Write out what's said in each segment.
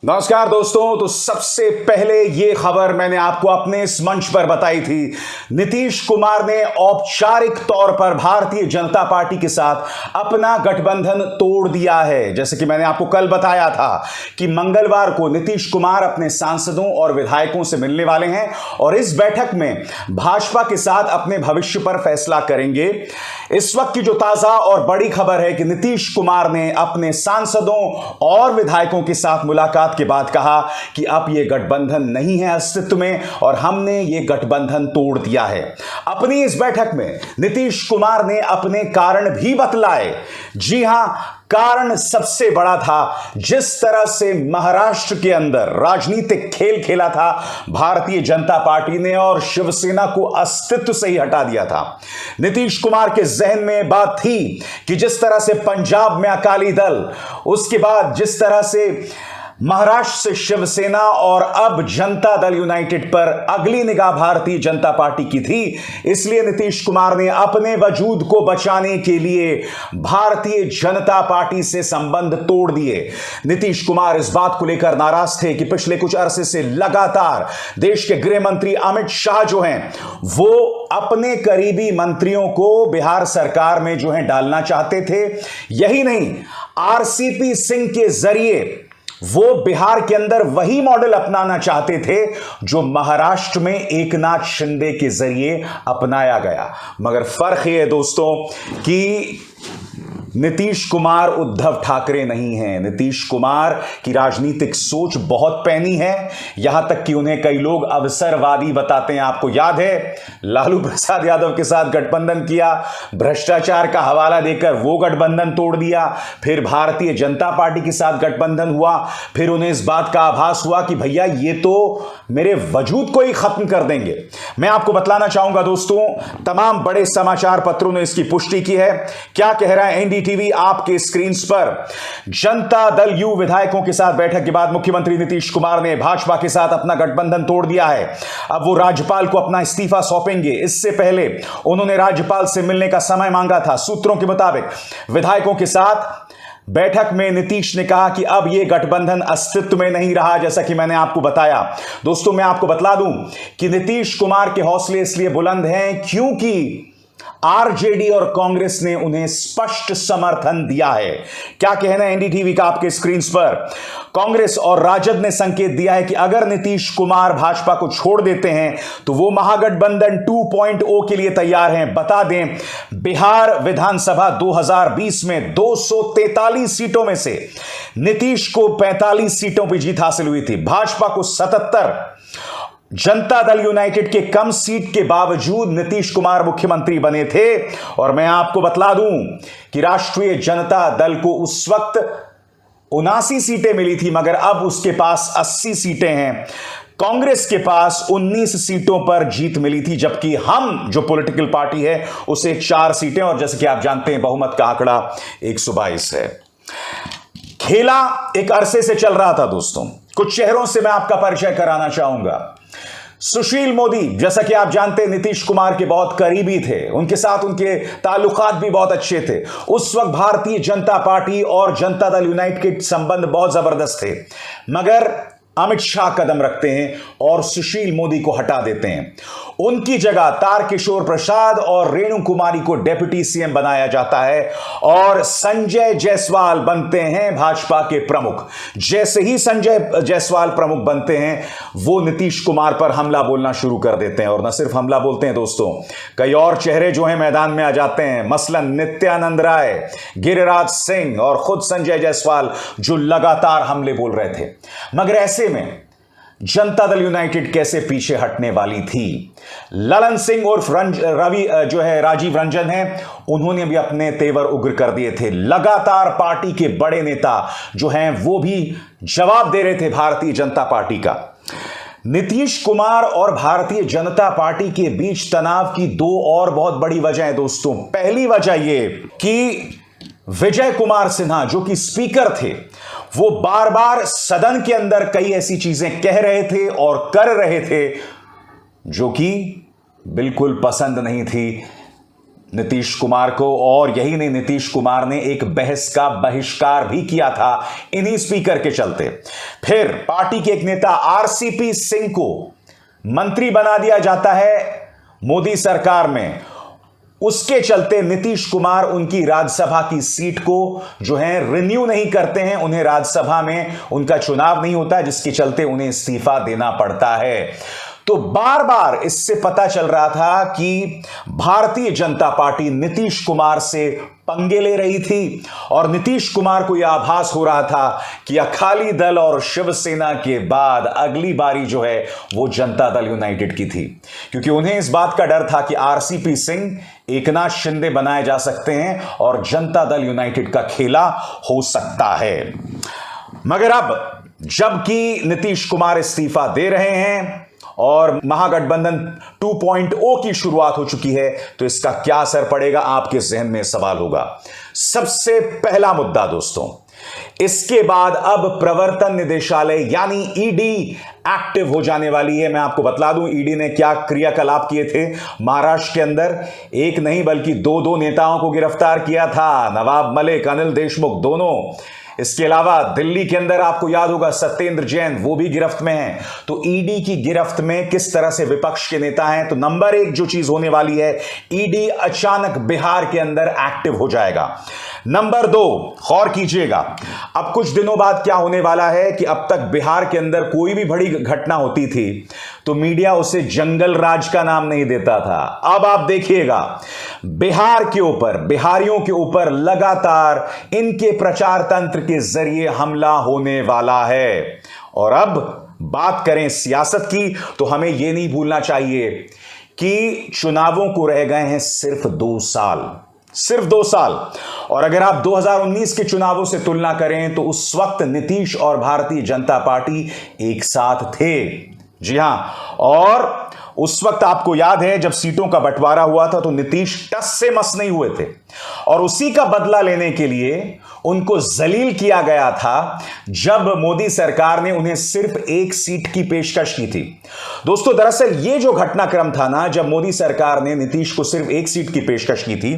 नमस्कार दोस्तों। तो सबसे पहले यह खबर मैंने आपको अपने इस मंच पर बताई थी। नीतीश कुमार ने औपचारिक तौर पर भारतीय जनता पार्टी के साथ अपना गठबंधन तोड़ दिया है। जैसे कि मैंने आपको कल बताया था कि मंगलवार को नीतीश कुमार अपने सांसदों और विधायकों से मिलने वाले हैं और इस बैठक में भाजपा के साथ अपने भविष्य पर फैसला करेंगे। इस वक्त की जो ताजा और बड़ी खबर है कि नीतीश कुमार ने अपने सांसदों और विधायकों के साथ मुलाकात के बाद कहा कि अब यह गठबंधन नहीं है अस्तित्व में और हमने यह गठबंधन तोड़ दिया है। अपनी इस बैठक में नीतीश कुमार ने अपने कारण भी बतलाए। जी हां, कारण सबसे बड़ा था जिस तरह से महाराष्ट्र के अंदर राजनीतिक खेल खेला था भारतीय जनता पार्टी ने और शिवसेना को अस्तित्व से ही हटा दिया था। नीतीश कुमार के जहन में बात थी कि जिस तरह से पंजाब में अकाली दल, उसके बाद जिस तरह से महाराष्ट्र से शिवसेना और अब जनता दल यूनाइटेड पर अगली निगाह भारतीय जनता पार्टी की थी, इसलिए नीतीश कुमार ने अपने वजूद को बचाने के लिए भारतीय जनता पार्टी से संबंध तोड़ दिए। नीतीश कुमार इस बात को लेकर नाराज थे कि पिछले कुछ अरसे से लगातार देश के गृह मंत्री अमित शाह जो हैं वो अपने करीबी मंत्रियों को बिहार सरकार में जो है डालना चाहते थे। यही नहीं, आरसीपी सिंह के जरिए वो बिहार के अंदर वही मॉडल अपनाना चाहते थे जो महाराष्ट्र में एकनाथ शिंदे के जरिए अपनाया गया। मगर फर्क यह है दोस्तों कि नीतीश कुमार उद्धव ठाकरे नहीं हैं। नीतीश कुमार की राजनीतिक सोच बहुत पैनी है, यहां तक कि उन्हें कई लोग अवसरवादी बताते हैं। आपको याद है लालू प्रसाद यादव के साथ गठबंधन किया, भ्रष्टाचार का हवाला देकर वो गठबंधन तोड़ दिया, फिर भारतीय जनता पार्टी के साथ गठबंधन हुआ, फिर उन्हें इस बात का आभास हुआ कि भैया ये तो मेरे वजूद को ही खत्म कर देंगे। मैं आपको बतलाना चाहूंगा दोस्तों, तमाम बड़े समाचार पत्रों ने इसकी पुष्टि की है। क्या कह रहा है एनडीटीवी आपके स्क्रीन पर। जनता दल यू विधायकों के साथ बैठक के बाद मुख्यमंत्री नीतीश कुमार ने भाजपा के साथ अपना गठबंधन तोड़ दिया है। अब वो राज्यपाल को अपना इस्तीफा सौंपेंगे। इससे पहले उन्होंने राज्यपाल से मिलने का समय मांगा था। सूत्रों के मुताबिक विधायकों के साथ बैठक में नीतीश ने कहा कि अब यह गठबंधन अस्तित्व में नहीं रहा, जैसा कि मैंने आपको बताया। दोस्तों मैं आपको बतला दूं कि नीतीश कुमार के हौसले इसलिए बुलंद हैं क्योंकि आरजेडी और कांग्रेस ने उन्हें स्पष्ट समर्थन दिया है। क्या कहना है एनडीटीवी का आपके स्क्रीन पर। कांग्रेस और राजद ने संकेत दिया है कि अगर नीतीश कुमार भाजपा को छोड़ देते हैं तो वो महागठबंधन 2.0 के लिए तैयार हैं। बता दें, बिहार विधानसभा 2020 में 243 सीटों में से नीतीश को 45 सीटों पर जीत हासिल हुई थी, भाजपा को 77। जनता दल यूनाइटेड के कम सीट के बावजूद नीतीश कुमार मुख्यमंत्री बने थे। और मैं आपको बतला दूं कि राष्ट्रीय जनता दल को उस वक्त 79 सीटें मिली थी, मगर अब उसके पास 80 सीटें हैं। कांग्रेस के पास 19 सीटों पर जीत मिली थी, जबकि हम जो पॉलिटिकल पार्टी है उसे 4 सीटें, और जैसे कि आप जानते हैं बहुमत का आंकड़ा 122 है। खेला एक अरसे से चल रहा था दोस्तों। कुछ चेहरों से मैं आपका परिचय कराना चाहूंगा। सुशील मोदी, जैसा कि आप जानते हैं, नीतीश कुमार के बहुत करीबी थे, उनके साथ उनके ताल्लुकात भी बहुत अच्छे थे। उस वक्त भारतीय जनता पार्टी और जनता दल यूनाइटेड के संबंध बहुत जबरदस्त थे, मगर अमित शाह कदम रखते हैं और सुशील मोदी को हटा देते हैं। उनकी जगह तारकिशोर प्रसाद और रेणु कुमारी को डेप्यूटी सीएम बनाया जाता है और संजय जायसवाल बनते हैं भाजपा के प्रमुख। जैसे ही संजय जायसवाल प्रमुख बनते हैं वो नीतीश कुमार पर हमला बोलना शुरू कर देते हैं, और न सिर्फ हमला बोलते हैं दोस्तों, कई और चेहरे जो हैं मैदान में आ जाते हैं। मसलन नित्यानंद राय, गिरिराज सिंह और खुद संजय जायसवाल जो लगातार हमले बोल रहे थे। मगर ऐसे में जनता दल यूनाइटेड कैसे पीछे हटने वाली थी। ललन सिंह उर्फ रवि जो है राजीव रंजन है, उन्होंने भी अपने तेवर उग्र कर दिए थे। लगातार पार्टी के बड़े नेता जो हैं वो भी जवाब दे रहे थे भारतीय जनता पार्टी का। नीतीश कुमार और भारतीय जनता पार्टी के बीच तनाव की 2 और बहुत बड़ी वजह है दोस्तों। पहली वजह यह कि विजय कुमार सिन्हा जो कि स्पीकर थे, वो बार बार सदन के अंदर कई ऐसी चीजें कह रहे थे और कर रहे थे जो कि बिल्कुल पसंद नहीं थी नीतीश कुमार को, और यही नहीं, नीतीश कुमार ने एक बहस का बहिष्कार भी किया था इन्हीं स्पीकर के चलते। फिर पार्टी के एक नेता आरसीपी सिंह को मंत्री बना दिया जाता है मोदी सरकार में। उसके चलते नीतीश कुमार उनकी राज्यसभा की सीट को जो है रिन्यू नहीं करते हैं, उन्हें राज्यसभा में उनका चुनाव नहीं होता, जिसके चलते उन्हें इस्तीफा देना पड़ता है। तो बार बार इससे पता चल रहा था कि भारतीय जनता पार्टी नीतीश कुमार से पंगे ले रही थी, और नीतीश कुमार को यह आभास हो रहा था कि अकाली दल और शिवसेना के बाद अगली बारी जो है वो जनता दल यूनाइटेड की थी, क्योंकि उन्हें इस बात का डर था कि आरसीपी सिंह, एकनाथ शिंदे बनाए जा सकते हैं और जनता दल यूनाइटेड का खेला हो सकता है। मगर अब जबकि नीतीश कुमार इस्तीफा दे रहे हैं और महागठबंधन 2.0 की शुरुआत हो चुकी है, तो इसका क्या असर पड़ेगा, आपके जहन में सवाल होगा। सबसे पहला मुद्दा दोस्तों, इसके बाद अब प्रवर्तन निदेशालय यानी ईडी एक्टिव हो जाने वाली है। मैं आपको बतला दूं ईडी ने क्या क्रियाकलाप किए थे महाराष्ट्र के अंदर। एक नहीं बल्कि दो नेताओं को गिरफ्तार किया था, नवाब मलिक, अनिल देशमुख दोनों। इसके अलावा दिल्ली के अंदर आपको याद होगा सत्येंद्र जैन, वो भी गिरफ्त में हैं। तो ईडी की गिरफ्त में किस तरह से विपक्ष के नेता हैं। तो नंबर एक जो चीज होने वाली है, ईडी अचानक बिहार के अंदर एक्टिव हो जाएगा। नंबर दो, गौर कीजिएगा, अब कुछ दिनों बाद क्या होने वाला है कि अब तक बिहार के अंदर कोई भी बड़ी घटना होती थी तो मीडिया उसे जंगल राज का नाम नहीं देता था। अब आप देखिएगा बिहार के ऊपर, बिहारियों के ऊपर लगातार इनके प्रचार तंत्र के जरिए हमला होने वाला है। और अब बात करें सियासत की, तो हमें यह नहीं भूलना चाहिए कि चुनावों को रह गए हैं सिर्फ 2 साल, सिर्फ 2 साल। और अगर आप 2019 के चुनावों से तुलना करें तो उस वक्त नीतीश और भारतीय जनता पार्टी एक साथ थे। जी हां, और उस वक्त आपको याद है जब सीटों का बंटवारा हुआ था तो नीतीश टस से मस नहीं हुए थे, और उसी का बदला लेने के लिए उनको जलील किया गया था जब मोदी सरकार ने उन्हें सिर्फ 1 सीट की पेशकश की थी। दोस्तों दरअसल ये जो घटनाक्रम था ना, जब मोदी सरकार ने नीतीश को सिर्फ 1 सीट की पेशकश की थी,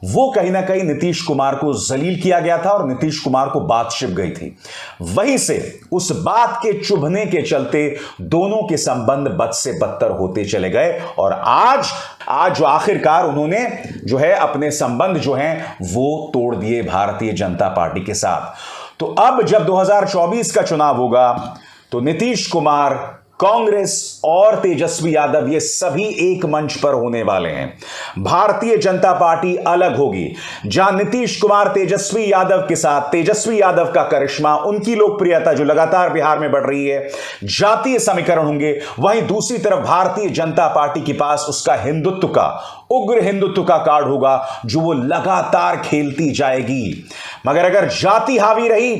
वो कहीं ना कहीं नीतीश कुमार को जलील किया गया था और नीतीश कुमार को बात छिप गई थी। वहीं से उस बात के चुभने के चलते दोनों के संबंध बद से बदतर होते चले गए, और आज जो आखिरकार उन्होंने जो है अपने संबंध जो हैं वो तोड़ दिए भारतीय जनता पार्टी के साथ। तो अब जब 2024 का चुनाव होगा तो नीतीश कुमार, कांग्रेस और तेजस्वी यादव ये सभी एक मंच पर होने वाले हैं। भारतीय जनता पार्टी अलग होगी, जहां नीतीश कुमार तेजस्वी यादव के साथ, तेजस्वी यादव का करिश्मा, उनकी लोकप्रियता जो लगातार बिहार में बढ़ रही है, जातीय समीकरण होंगे। वहीं दूसरी तरफ भारतीय जनता पार्टी के पास उसका हिंदुत्व का, उग्र हिंदुत्व का कार्ड होगा जो वो लगातार खेलती जाएगी। मगर अगर जाति हावी रही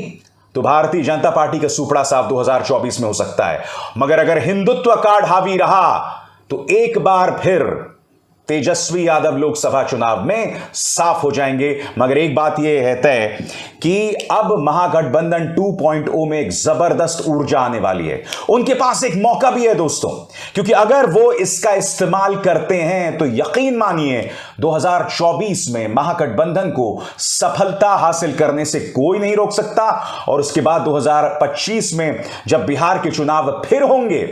तो भारतीय जनता पार्टी का सुपड़ा साफ 2024 में हो सकता है, मगर अगर हिंदुत्व कार्ड हावी रहा तो एक बार फिर तेजस्वी यादव लोकसभा चुनाव में साफ हो जाएंगे। मगर एक बात यह है तय कि अब महागठबंधन 2.0 में एक जबरदस्त ऊर्जा आने वाली है। उनके पास एक मौका भी है दोस्तों, क्योंकि अगर वो इसका इस्तेमाल करते हैं तो यकीन मानिए 2024 में महागठबंधन को सफलता हासिल करने से कोई नहीं रोक सकता। और उसके बाद 2025 में जब बिहार के चुनाव फिर होंगे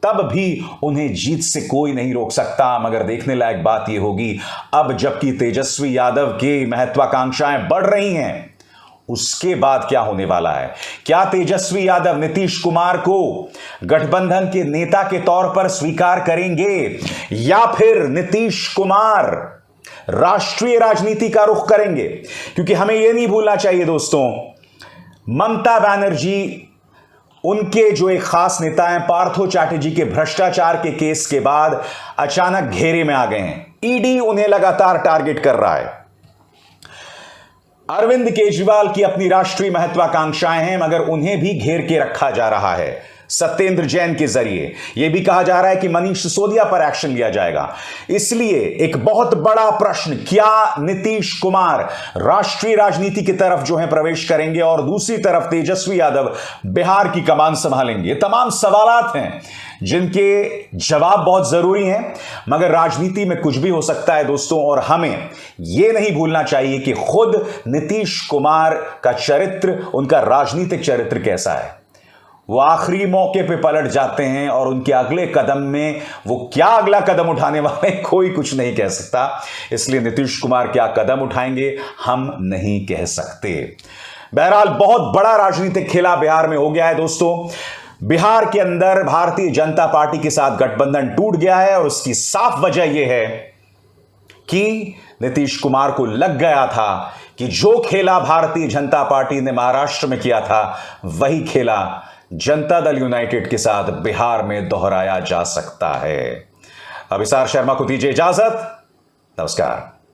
तब भी उन्हें जीत से कोई नहीं रोक सकता। मगर देखने लायक बात यह होगी, अब जबकि तेजस्वी यादव की महत्वाकांक्षाएं बढ़ रही हैं, उसके बाद क्या होने वाला है। क्या तेजस्वी यादव नीतीश कुमार को गठबंधन के नेता के तौर पर स्वीकार करेंगे, या फिर नीतीश कुमार राष्ट्रीय राजनीति का रुख करेंगे। क्योंकि हमें यह नहीं भूलना चाहिए दोस्तों, ममता बनर्जी, उनके जो एक खास नेता हैं पार्थो चैटर्जी के भ्रष्टाचार के केस के बाद अचानक घेरे में आ गए हैं। ईडी उन्हें लगातार टारगेट कर रहा है। अरविंद केजरीवाल की अपनी राष्ट्रीय महत्वाकांक्षाएं हैं, मगर उन्हें भी घेर के रखा जा रहा है। सत्येंद्र जैन के जरिए। यह भी कहा जा रहा है कि मनीष सिसोदिया पर एक्शन लिया जाएगा। इसलिए एक बहुत बड़ा प्रश्न, क्या नीतीश कुमार राष्ट्रीय राजनीति की तरफ जो है प्रवेश करेंगे और दूसरी तरफ तेजस्वी यादव बिहार की कमान संभालेंगे? ये तमाम सवालात हैं जिनके जवाब बहुत जरूरी हैं, मगर राजनीति में कुछ भी हो सकता है दोस्तों। और हमें यह नहीं भूलना चाहिए कि खुद नीतीश कुमार का चरित्र, उनका राजनीतिक चरित्र कैसा है। वो आखिरी मौके पे पलट जाते हैं और उनके अगले कदम में वो क्या अगला कदम उठाने वाले कोई कुछ नहीं कह सकता। इसलिए नीतीश कुमार क्या कदम उठाएंगे हम नहीं कह सकते। बहरहाल बहुत बड़ा राजनीतिक खेला बिहार में हो गया है दोस्तों। बिहार के अंदर भारतीय जनता पार्टी के साथ गठबंधन टूट गया है और उसकी साफ वजह यह है कि नीतीश कुमार को लग गया था कि जो खेला भारतीय जनता पार्टी ने महाराष्ट्र में किया था वही खेला जनता दल यूनाइटेड के साथ बिहार में दोहराया जा सकता है। अभिसार शर्मा को दीजिए इजाजत। नमस्कार।